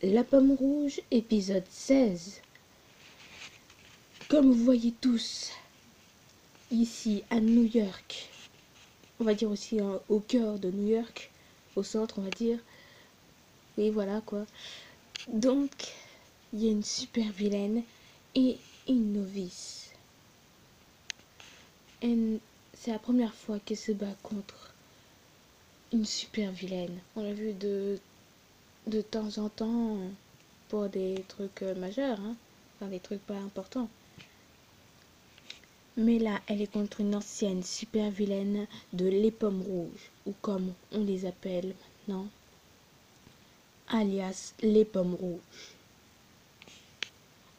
La Pomme Rouge, épisode 16. Comme vous voyez tous, ici à New York, on va dire aussi au cœur de New York, au centre on va dire, oui voilà quoi. Donc, il y a une super vilaine et une novice. Et c'est la première fois qu'elle se bat contre une super vilaine. On l'a vu de temps en temps pour des trucs majeurs, hein, enfin des trucs pas importants. Mais là, elle est contre une ancienne super vilaine de les Pommes Rouges, ou comme on les appelle maintenant, alias les Pommes Rouges.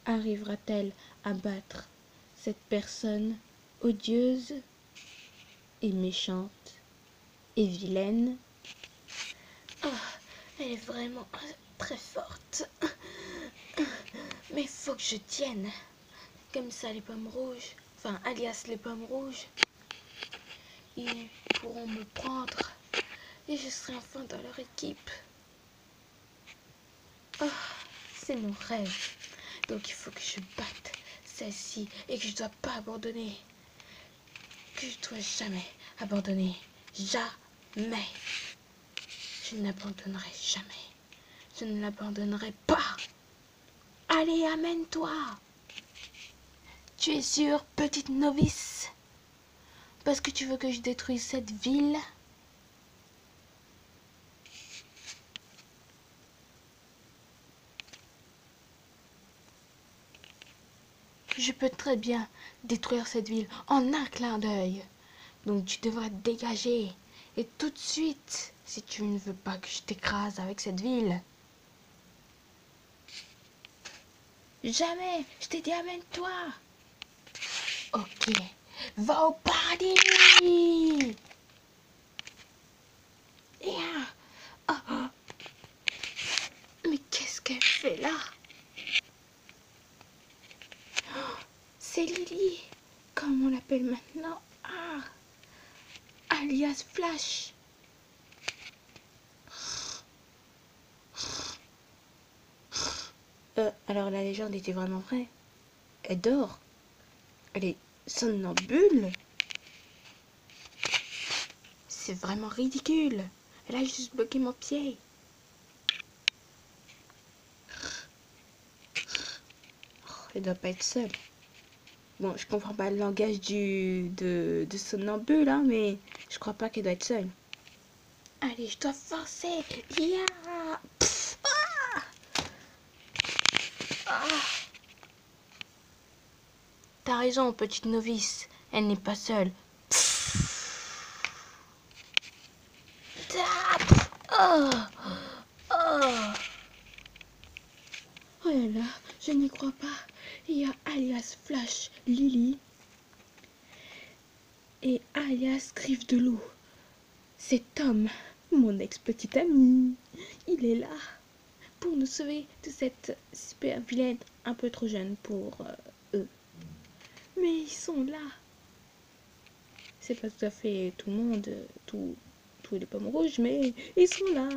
Arrivera-t-elle à battre cette personne odieuse et méchante et vilaine? Oh, elle est vraiment très forte. Mais il faut que je tienne. Comme ça, les Pommes Rouges, enfin alias les Pommes Rouges, ils pourront me prendre et je serai enfin dans leur équipe. Oh, c'est mon rêve. Donc il faut que je batte celle-ci et que je ne dois pas abandonner. Que je ne dois jamais abandonner. Jamais. Je n'abandonnerai jamais. Je ne l'abandonnerai pas. Allez, amène-toi. Tu es sûre, petite novice? Parce que tu veux que je détruise cette ville? Je peux très bien détruire cette ville en un clin d'œil. Donc tu devrais te dégager. Et tout de suite, si tu ne veux pas que je t'écrase avec cette ville. Jamais, je t'ai dit amène-toi. Ok, va au paradis. Yeah. Oh. Mais qu'est-ce qu'elle fait là? Oh, c'est Lily, comme on l'appelle maintenant. Ah, alias Flash. Alors la légende était vraiment vraie. Elle dort. Elle est somnambule. C'est vraiment ridicule. Elle a juste bloqué mon pied. Oh, elle doit pas être seule. Bon, je comprends pas le langage de somnambule, hein, mais je crois pas qu'elle doit être seule. Allez, je dois forcer. Yeah. Pff, ah. Ah. T'as raison, petite novice. Elle n'est pas seule. Oh. Oh. Oh là là, je n'y crois pas. Il y a alias Flash Lily et alias Griffe de loup. Cet homme, mon ex-petit ami, il est là pour nous sauver de cette super vilaine un peu trop jeune pour eux. Mais ils sont là. C'est pas tout à fait tout le monde, tous les pommes rouges, mais ils sont là.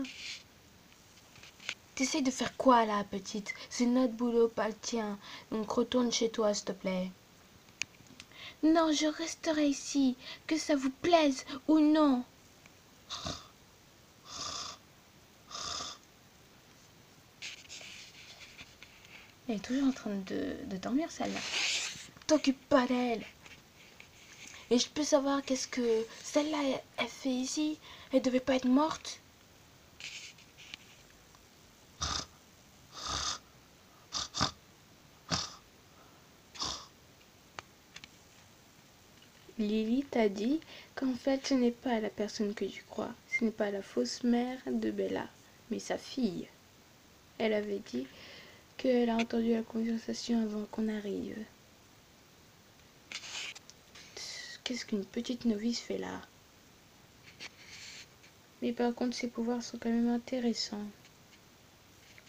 T'essayes de faire quoi là, petite? C'est notre boulot, pas le tien. Donc retourne chez toi, s'il te plaît. Non, je resterai ici, que ça vous plaise ou non. Elle est toujours en train de dormir, celle-là. T'occupe pas d'elle. Et je peux savoir qu'est-ce que celle-là, elle fait ici? Elle devait pas être morte? Lily t'a dit qu'en fait, ce n'est pas la personne que tu crois. Ce n'est pas la fausse mère de Bella, mais sa fille. Elle avait dit qu'elle a entendu la conversation avant qu'on arrive. Qu'est-ce qu'une petite novice fait là? Mais par contre, ses pouvoirs sont quand même intéressants.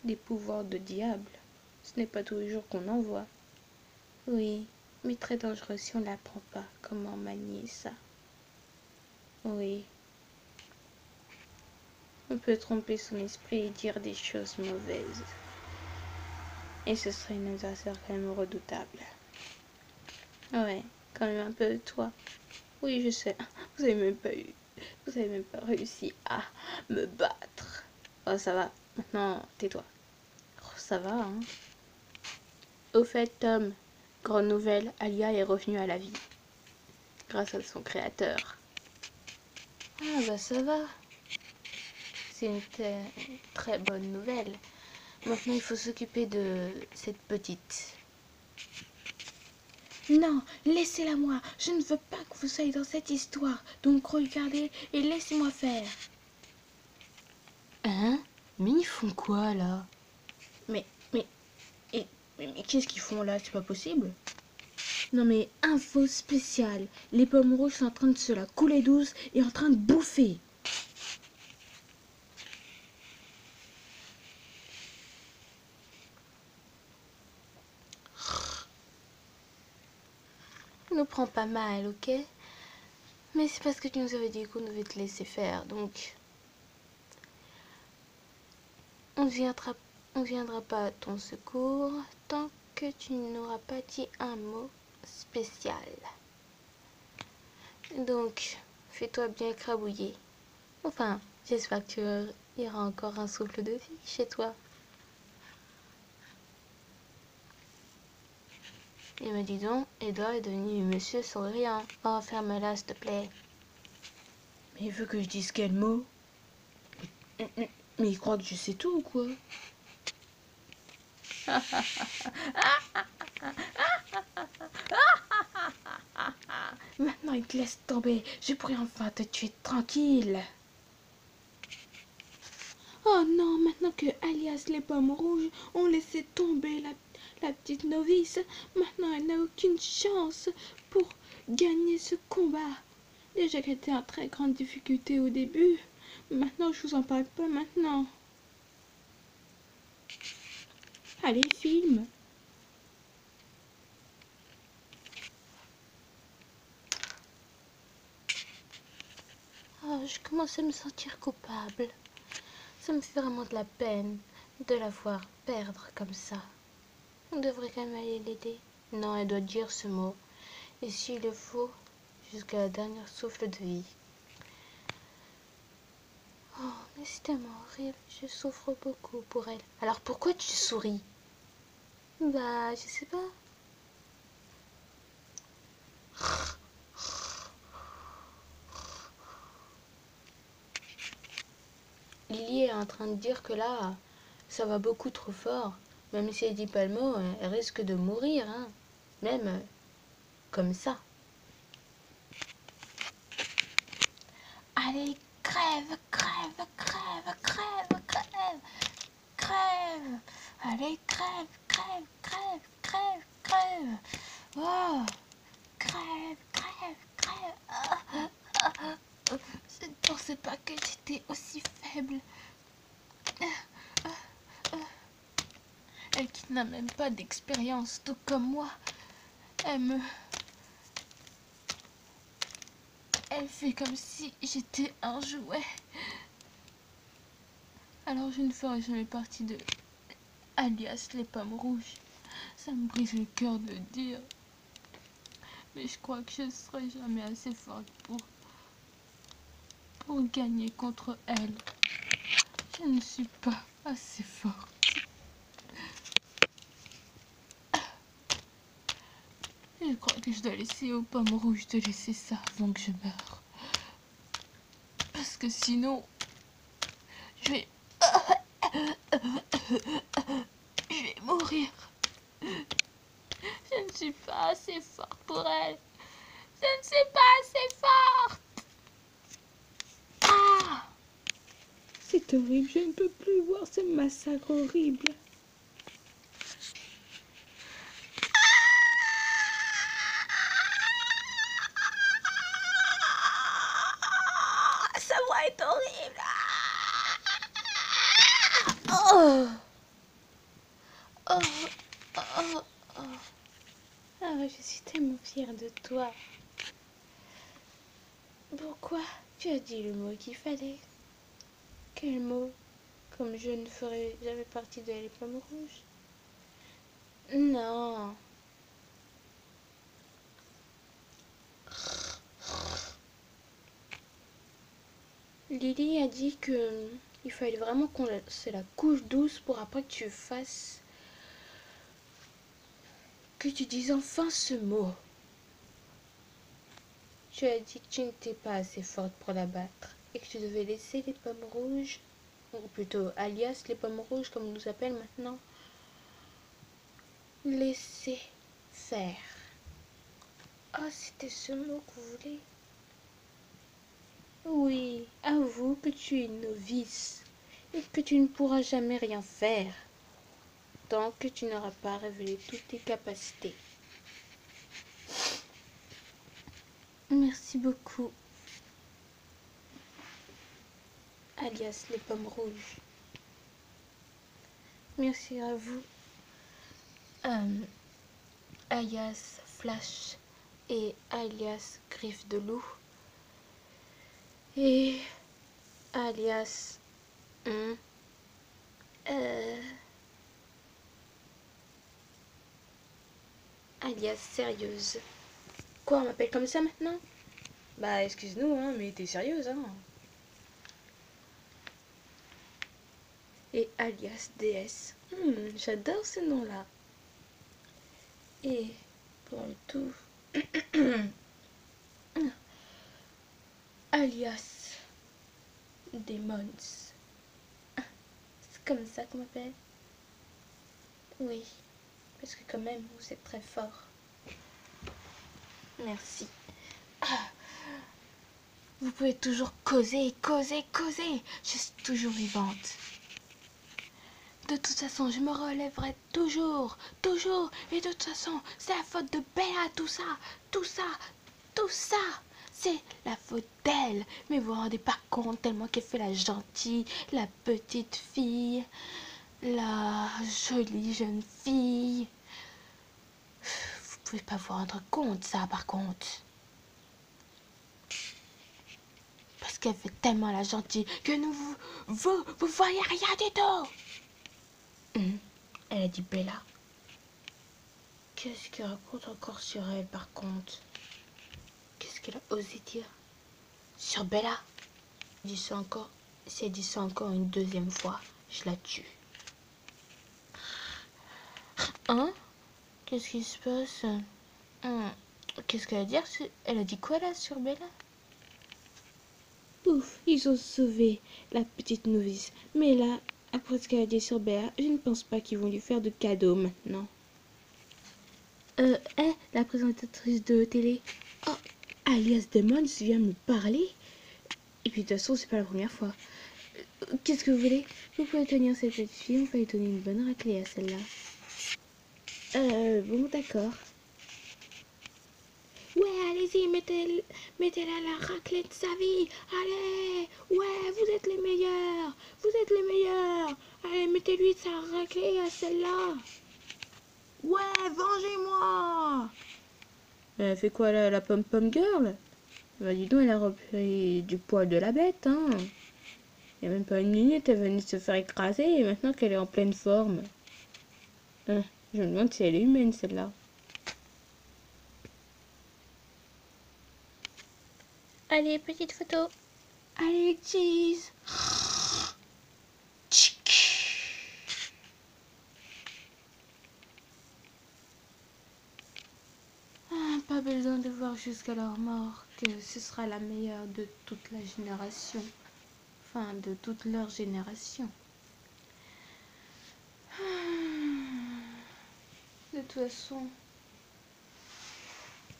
Des pouvoirs de diable. Ce n'est pas tous les jours qu'on en voit. Oui, mais très dangereux si on n'apprend pas comment manier ça. Oui. On peut tromper son esprit et dire des choses mauvaises. Et ce serait une adversaire quand même redoutable. Ouais, quand même un peu toi. Oui, je sais. Vous avez même pas eu... Vous avez même pas réussi à me battre. Oh, ça va. Maintenant, tais-toi. Oh, ça va, hein. Au fait, Tom, grande nouvelle, Alia est revenue à la vie. Grâce à son créateur. Ah, bah ça va. C'est une très bonne nouvelle. Maintenant, il faut s'occuper de cette petite. Non, laissez-la moi. Je ne veux pas que vous soyez dans cette histoire. Donc regardez et laissez-moi faire. Hein? Mais ils font quoi là? Mais, mais qu'est-ce qu'ils font là? C'est pas possible. Non mais info spéciale. Les pommes rouges sont en train de se la couler douce et en train de bouffer. Ne prends pas mal, ok? Mais c'est parce que tu nous avais dit qu'on devait te laisser faire, donc on ne viendra pas à ton secours tant que tu n'auras pas dit un mot spécial. Donc, fais-toi bien crabouiller. Enfin, j'espère que tu iras encore un souffle de vie chez toi. Et me dis donc, Edouard est devenu monsieur souriant. Oh, ferme-la, s'il te plaît. Mais il veut que je dise quel mot? Mais il croit que je sais tout ou quoi? Maintenant il te laisse tomber. Je pourrais enfin te tuer tranquille. Oh non, maintenant que Alias les pommes rouges ont laissé tomber la petite novice, maintenant elle n'a aucune chance pour gagner ce combat. Déjà qu'elle était en très grande difficulté au début, maintenant je vous en parle pas maintenant. Allez, filme. Oh, je commence à me sentir coupable. Ça me fait vraiment de la peine de la voir perdre comme ça. On devrait quand même aller l'aider. Non, elle doit dire ce mot. Et s'il le faut, jusqu'à la dernière souffle de vie. Oh, mais c'est tellement horrible. Je souffre beaucoup pour elle. Alors pourquoi tu souris? Bah, je sais pas. Lily est en train de dire que là, ça va beaucoup trop fort. Même si elle dit pas le mot, elle risque de mourir, hein. Même comme ça. Allez, crève, crève, crève, crève, crève, crève. Allez, crève, crève, crève, crève, crève. Oh, crève, crève, crève. Je ne pensais pas que j'étais aussi faible. Elle qui n'a même pas d'expérience, tout comme moi, elle fait comme si j'étais un jouet. Alors je ne ferai jamais partie de Alias les pommes rouges. Ça me brise le cœur de le dire. Mais je crois que je ne serai jamais assez forte pour gagner contre elle. Je ne suis pas assez forte. Je crois que je dois laisser aux pommes rouges de laisser ça avant que je meure. Parce que sinon, je vais mourir. Je ne suis pas assez forte pour elle. Je ne suis pas assez forte. Ah! C'est horrible, je ne peux plus voir ce massacre horrible. Sa voix est horrible. Oh! Oh! Oh! Oh! Ah, je suis tellement fière de toi. Pourquoi tu as dit le mot qu'il fallait? Quel mot? Comme je ne ferai jamais partie de les pommes rouges. Non. Lily a dit que il fallait vraiment qu'on se la couche douce pour après que tu fasses, que tu dises enfin ce mot. Tu as dit que tu n'étais pas assez forte pour la battre et que tu devais laisser les pommes rouges, ou plutôt alias les pommes rouges comme on nous appelle maintenant, laisser faire. Oh, c'était ce mot que vous voulez. Oui, avoue que tu es une novice et que tu ne pourras jamais rien faire tant que tu n'auras pas révélé toutes tes capacités. Merci beaucoup, alias les pommes rouges. Merci à vous, alias Flash et alias Griffe de loup et alias alias Sérieuse. Quoi, on m'appelle comme ça maintenant? Bah excuse-nous, hein, mais t'es sérieuse, hein. Et alias DS. J'adore ce nom-là. Et pour le tout, alias Demons. C'est comme ça qu'on m'appelle? Oui, parce que quand même, vous êtes très fort. Merci. Vous pouvez toujours causer, causer, causer. Je suis toujours vivante. De toute façon, je me relèverai toujours, toujours. Et de toute façon, c'est la faute de Bella, tout ça, tout ça, tout ça. C'est la faute d'elle. Mais vous vous rendez pas compte tellement qu'elle fait la gentille, la petite fille, la jolie jeune fille. Vous pouvez pas vous rendre compte, ça, par contre. Parce qu'elle fait tellement la gentille que vous voyez rien du tout. Elle a dit Bella. Qu'est-ce qu'elle raconte encore sur elle, par contre? Qu'est-ce qu'elle a osé dire sur Bella? Dis ça encore. Si elle dit ça encore une deuxième fois, je la tue. Hein? Qu'est-ce qui se passe? Qu'est-ce qu'elle a dit? Elle a dit quoi là sur Bella? Ouf, ils ont sauvé la petite novice. Mais là, après ce qu'elle a dit sur Bella, je ne pense pas qu'ils vont lui faire de cadeaux maintenant. La présentatrice de télé. Oh, alias Demons vient me parler. Et puis de toute façon, c'est pas la première fois. Qu'est-ce que vous voulez? Vous pouvez tenir cette petite fille, on va lui donner une bonne raclée à celle-là. Bon, d'accord. Ouais, allez-y, mettez-la la raclée de sa vie. Allez, ouais, vous êtes les meilleurs. Vous êtes les meilleurs. Allez, mettez-lui sa raclée à celle-là. Ouais, vengez-moi. Elle fait quoi là, la pom-pom girl? Bah dis donc, elle a repris du poil de la bête, hein. Il n'y a même pas une minute, elle venait de se faire écraser et maintenant qu'elle est en pleine forme. Je me demande si elle est humaine, celle-là. Allez, petite photo. Allez, cheese. Pas besoin de voir jusqu'à leur mort que ce sera la meilleure de toute la génération. Enfin, de toute leur génération. De toute façon,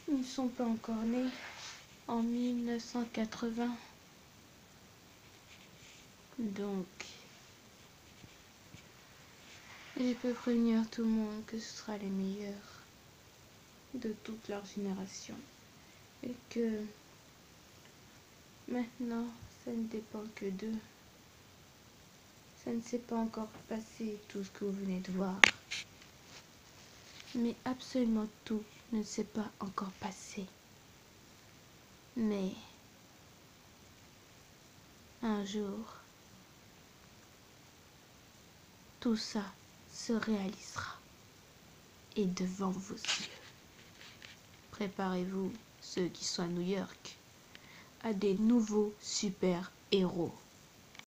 ils ne sont pas encore nés en 1980. Donc, je peux prévenir tout le monde que ce sera les meilleurs de toute leur génération. Et que maintenant, ça ne dépend que d'eux. Ça ne s'est pas encore passé tout ce que vous venez de voir. Mais absolument tout ne s'est pas encore passé. Mais un jour, tout ça se réalisera. est devant vos yeux. Préparez-vous, ceux qui sont à New York, à des nouveaux super-héros.